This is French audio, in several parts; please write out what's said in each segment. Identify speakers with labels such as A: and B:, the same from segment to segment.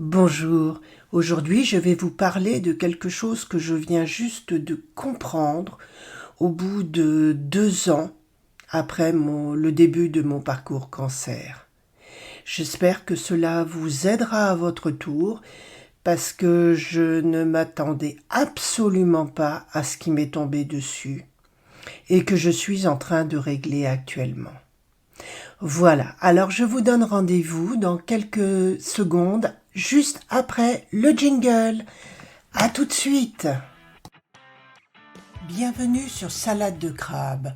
A: Bonjour, aujourd'hui je vais vous parler de quelque chose que je viens juste de comprendre au bout de 2 ans après le début de mon parcours cancer. J'espère que cela vous aidera à votre tour parce que je ne m'attendais absolument pas à ce qui m'est tombé dessus et que je suis en train de régler actuellement. Voilà, alors je vous donne rendez-vous dans quelques secondes, juste après le jingle. À tout de suite. Bienvenue sur Salade de crabe,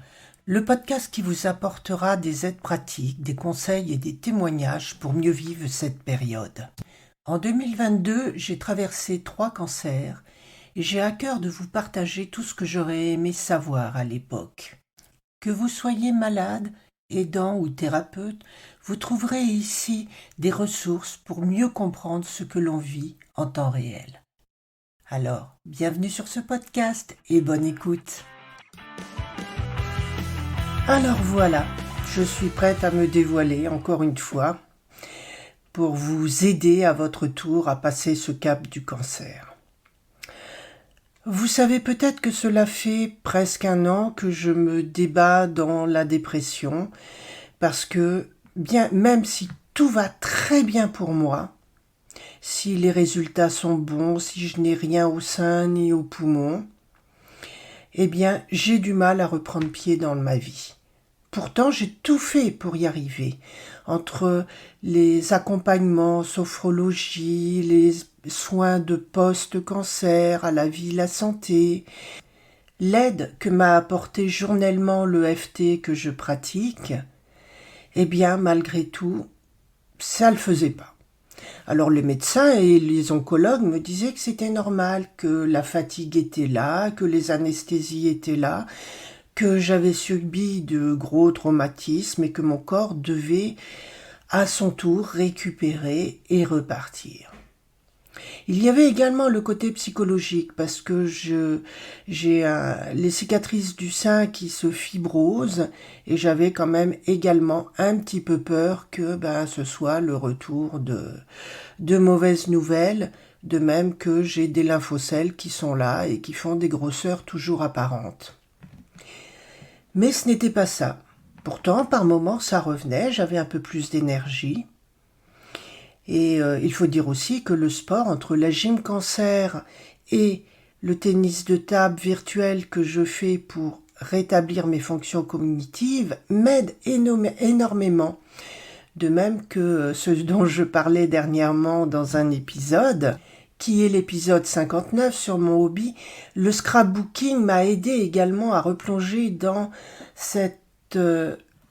A: le podcast qui vous apportera des aides pratiques, des conseils et des témoignages pour mieux vivre cette période. En 2022, j'ai traversé 3 cancers et j'ai à cœur de vous partager tout ce que j'aurais aimé savoir à l'époque. Que vous soyez malade, aidant ou thérapeute, vous trouverez ici des ressources pour mieux comprendre ce que l'on vit en temps réel. Alors, bienvenue sur ce podcast et bonne écoute. Alors voilà, je suis prête à me dévoiler encore une fois pour vous aider à votre tour à passer ce cap du cancer. Vous savez peut-être que cela fait presque 1 an que je me débats dans la dépression parce que même si tout va très bien pour moi, si les résultats sont bons, si je n'ai rien au sein ni au poumon, eh bien j'ai du mal à reprendre pied dans ma vie. Pourtant, j'ai tout fait pour y arriver. Entre les accompagnements, sophrologie, les soins de post-cancer, à la vie, la santé, l'aide que m'a apporté journellement l'EFT que je pratique, eh bien, malgré tout, ça le faisait pas. Alors les médecins et les oncologues me disaient que c'était normal, que la fatigue était là, que les anesthésies étaient là, que j'avais subi de gros traumatismes et que mon corps devait à son tour récupérer et repartir. Il y avait également le côté psychologique parce que j'ai les cicatrices du sein qui se fibrosent et j'avais quand même également un petit peu peur que ce soit le retour de mauvaises nouvelles, de même que j'ai des lymphocèles qui sont là et qui font des grosseurs toujours apparentes. Mais ce n'était pas ça. Pourtant, par moments, ça revenait, j'avais un peu plus d'énergie. Et il faut dire aussi que le sport, entre la gym cancer et le tennis de table virtuel que je fais pour rétablir mes fonctions cognitives, m'aide énormément. De même que ce dont je parlais dernièrement dans un épisode, qui est l'épisode 59 sur mon hobby, le scrapbooking m'a aidé également à replonger dans cette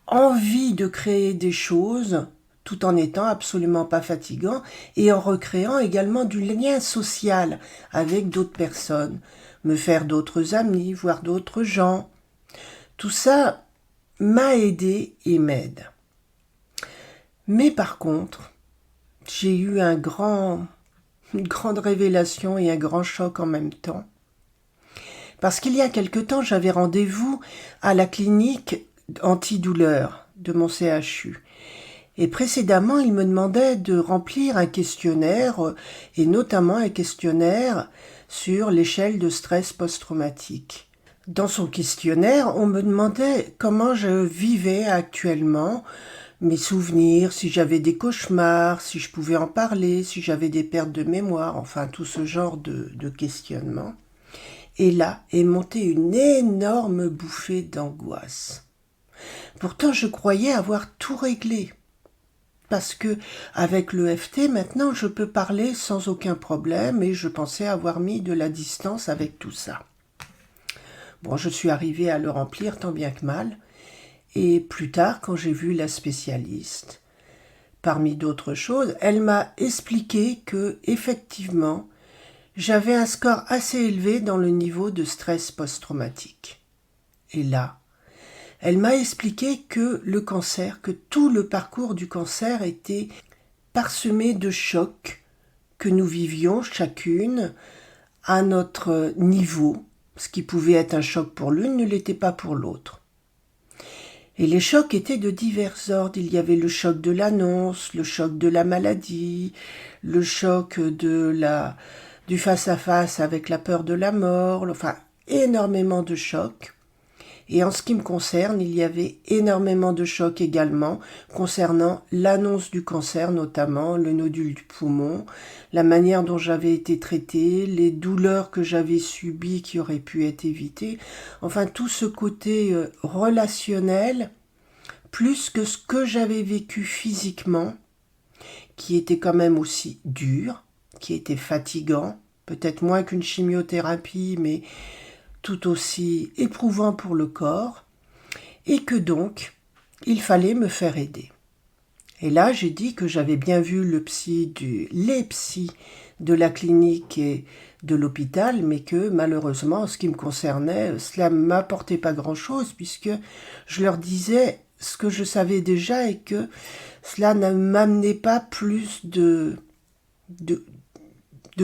A: envie de créer des choses tout en étant absolument pas fatigant et en recréant également du lien social avec d'autres personnes, me faire d'autres amis, voir d'autres gens. Tout ça m'a aidé et m'aide. Mais par contre, j'ai eu une grande révélation et un grand choc en même temps. Parce qu'il y a quelque temps, j'avais rendez-vous à la clinique antidouleur de mon CHU. Et précédemment, il me demandait de remplir un questionnaire, et notamment un questionnaire sur l'échelle de stress post-traumatique. Dans son questionnaire, on me demandait comment je vivais actuellement, mes souvenirs, si j'avais des cauchemars, si je pouvais en parler, si j'avais des pertes de mémoire, enfin tout ce genre de questionnement. Et là est montée une énorme bouffée d'angoisse. Pourtant, je croyais avoir tout réglé. Parce que, avec l'EFT, maintenant, je peux parler sans aucun problème et je pensais avoir mis de la distance avec tout ça. Bon, je suis arrivée à le remplir tant bien que mal. Et plus tard, quand j'ai vu la spécialiste, parmi d'autres choses, elle m'a expliqué que, effectivement, j'avais un score assez élevé dans le niveau de stress post-traumatique. Et là, elle m'a expliqué que le cancer, que tout le parcours du cancer était parsemé de chocs que nous vivions chacune à notre niveau. Ce qui pouvait être un choc pour l'une ne l'était pas pour l'autre. Et les chocs étaient de divers ordres. Il y avait le choc de l'annonce, le choc de la maladie, le choc du face-à-face avec la peur de la mort, enfin énormément de chocs. Et en ce qui me concerne, il y avait énormément de chocs également concernant l'annonce du cancer, notamment le nodule du poumon, la manière dont j'avais été traitée, les douleurs que j'avais subies qui auraient pu être évitées. Enfin, tout ce côté relationnel, plus que ce que j'avais vécu physiquement, qui était quand même aussi dur, qui était fatigant, peut-être moins qu'une chimiothérapie, mais tout aussi éprouvant pour le corps, et que donc, il fallait me faire aider. Et là, j'ai dit que j'avais bien vu les psys de la clinique et de l'hôpital, mais que malheureusement, en ce qui me concernait, cela ne m'apportait pas grand-chose, puisque je leur disais ce que je savais déjà et que cela ne m'amenait pas plus de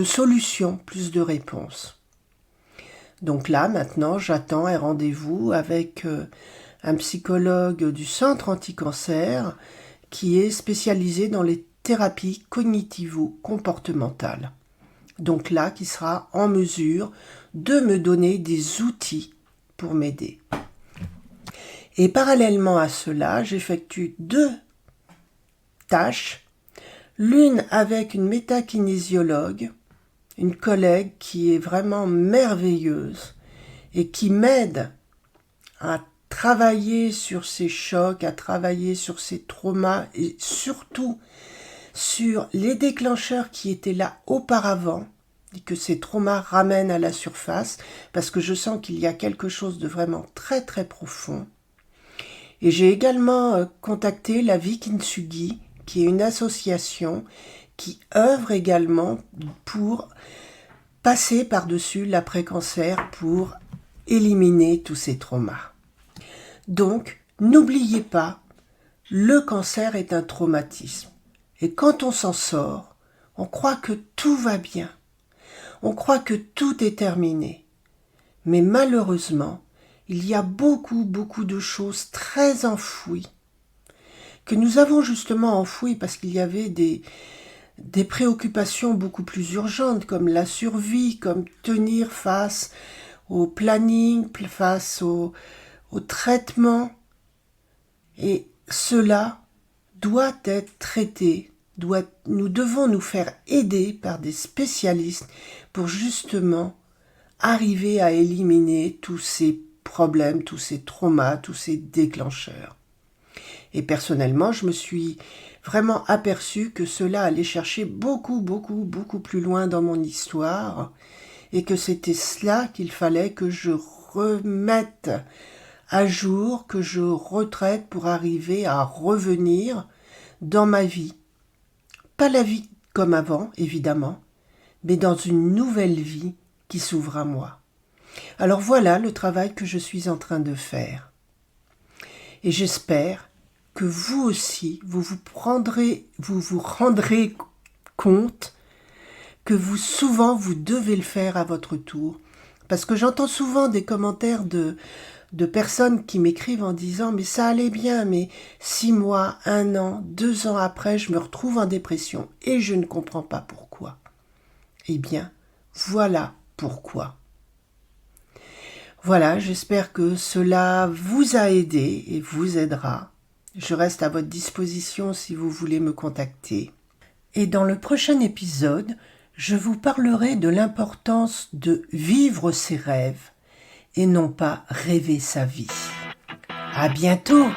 A: solutions, plus de réponses. Donc là, maintenant, j'attends un rendez-vous avec un psychologue du centre anti-cancer qui est spécialisé dans les thérapies cognitivo-comportementales. Donc là, qui sera en mesure de me donner des outils pour m'aider. Et parallèlement à cela, j'effectue 2 tâches, l'une avec une métakinésiologue, une collègue qui est vraiment merveilleuse et qui m'aide à travailler sur ces chocs, à travailler sur ces traumas et surtout sur les déclencheurs qui étaient là auparavant et que ces traumas ramènent à la surface parce que je sens qu'il y a quelque chose de vraiment très très profond. Et j'ai également contacté la Vie Kintsugi, qui est une association qui œuvre également pour passer par-dessus l'après-cancer pour éliminer tous ces traumas. Donc, n'oubliez pas, le cancer est un traumatisme. Et quand on s'en sort, on croit que tout va bien. On croit que tout est terminé. Mais malheureusement, il y a beaucoup de choses très enfouies que nous avons justement enfouies parce qu'il y avait des préoccupations beaucoup plus urgentes comme la survie, comme tenir face au planning, face au traitement. Et cela doit être traité, nous devons nous faire aider par des spécialistes pour justement arriver à éliminer tous ces problèmes, tous ces traumas, tous ces déclencheurs. Et personnellement, je me suis vraiment aperçu que cela allait chercher beaucoup plus loin dans mon histoire et que c'était cela qu'il fallait que je remette à jour, que je retraite pour arriver à revenir dans ma vie. Pas la vie comme avant, évidemment, mais dans une nouvelle vie qui s'ouvre à moi. Alors voilà le travail que je suis en train de faire. Et j'espère que vous aussi, vous vous rendrez compte que souvent vous devez le faire à votre tour. Parce que j'entends souvent des commentaires de personnes qui m'écrivent en disant « mais ça allait bien, mais 6 mois, 1 an, 2 ans après, je me retrouve en dépression et je ne comprends pas pourquoi. » Eh bien, voilà pourquoi. Voilà, j'espère que cela vous a aidé et vous aidera. Je reste à votre disposition si vous voulez me contacter. Et dans le prochain épisode, je vous parlerai de l'importance de vivre ses rêves et non pas rêver sa vie. À bientôt!